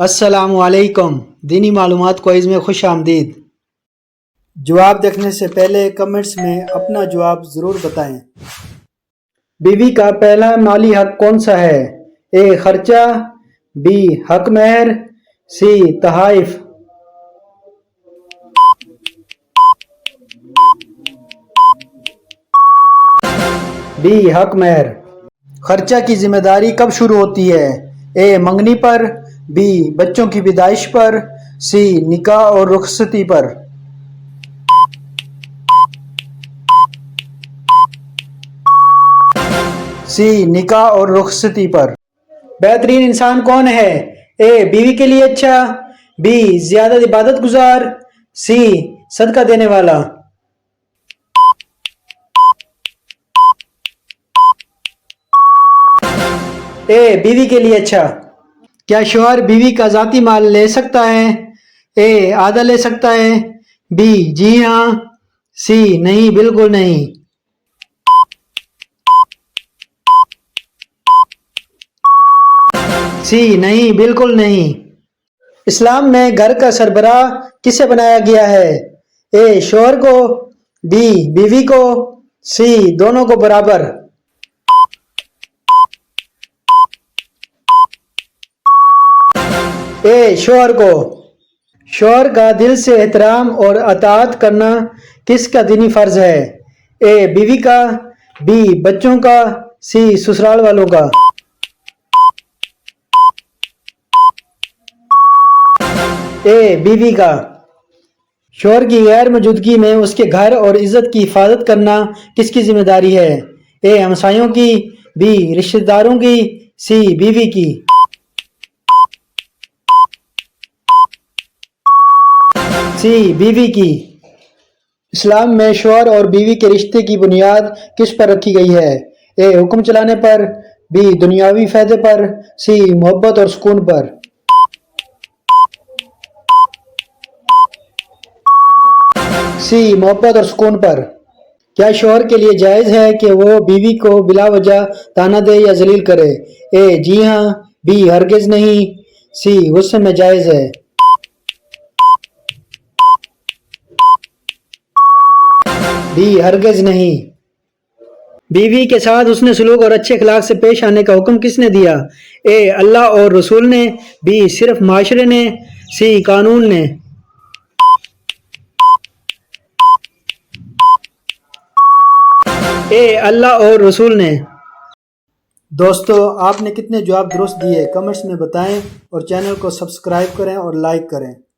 السلام علیکم، دینی معلومات کوئز میں خوش آمدید۔ جواب دیکھنے سے پہلے کمنٹس میں اپنا جواب ضرور بتائیں۔ بیوی کا پہلا مالی حق کون سا ہے؟ اے خرچہ، بی حق مہر، سی تحائف۔ بی حق مہر۔ خرچہ کی ذمہ داری کب شروع ہوتی ہے؟ اے منگنی پر، بی بچوں کی پیدائش پر، سی نکاح اور رخصتی پر۔ سی نکاح اور رخصتی پر۔ بہترین انسان کون ہے؟ اے بیوی کے لیے اچھا، بی زیادہ عبادت گزار، سی صدقہ دینے والا۔ اے بیوی کے لیے اچھا۔ کیا شوہر بیوی کا ذاتی مال لے سکتا ہے؟ اے آدھا لے سکتا ہے، بی جی ہاں، سی نہیں بالکل نہیں۔ سی نہیں بالکل نہیں۔ اسلام میں گھر کا سربراہ کسے بنایا گیا ہے؟ اے شوہر کو، بی بیوی کو، سی دونوں کو برابر۔ اے شوہر کو۔ شوہر کا دل سے احترام اور اطاعت کرنا کس کا دینی فرض ہے؟ اے بیوی کا، بی بچوں کا، سی سسرال والوں کا۔ اے بیوی کا۔ شوہر کی غیر موجودگی میں اس کے گھر اور عزت کی حفاظت کرنا کس کی ذمہ داری ہے؟ اے ہمسایوں کی، بی رشتہ داروں کی، سی بیوی کی۔ سی بیوی کی۔ اسلام میں شوہر اور بیوی کے رشتے کی بنیاد کس پر رکھی گئی ہے؟ اے حکم چلانے پر، بی دنیاوی فائدے پر، سی محبت اور سکون پر۔ سی محبت اور سکون پر۔ کیا شوہر کے لیے جائز ہے کہ وہ بیوی کو بلا وجہ طعنہ دے یا ذلیل کرے؟ اے جی ہاں، بی ہرگز نہیں، سی غصے میں جائز ہے۔ بی ہرگز نہیں۔ بیوی کے ساتھ حسن سلوک اور اچھے اخلاق سے پیش آنے کا حکم کس نے دیا؟ اے اللہ اور رسول نے، بی صرف معاشرے نے، سی قانون نے۔ اے اللہ اور رسول نے۔ دوستو، آپ نے کتنے جواب درست دیے کمنٹس میں بتائیں اور چینل کو سبسکرائب کریں اور لائک کریں۔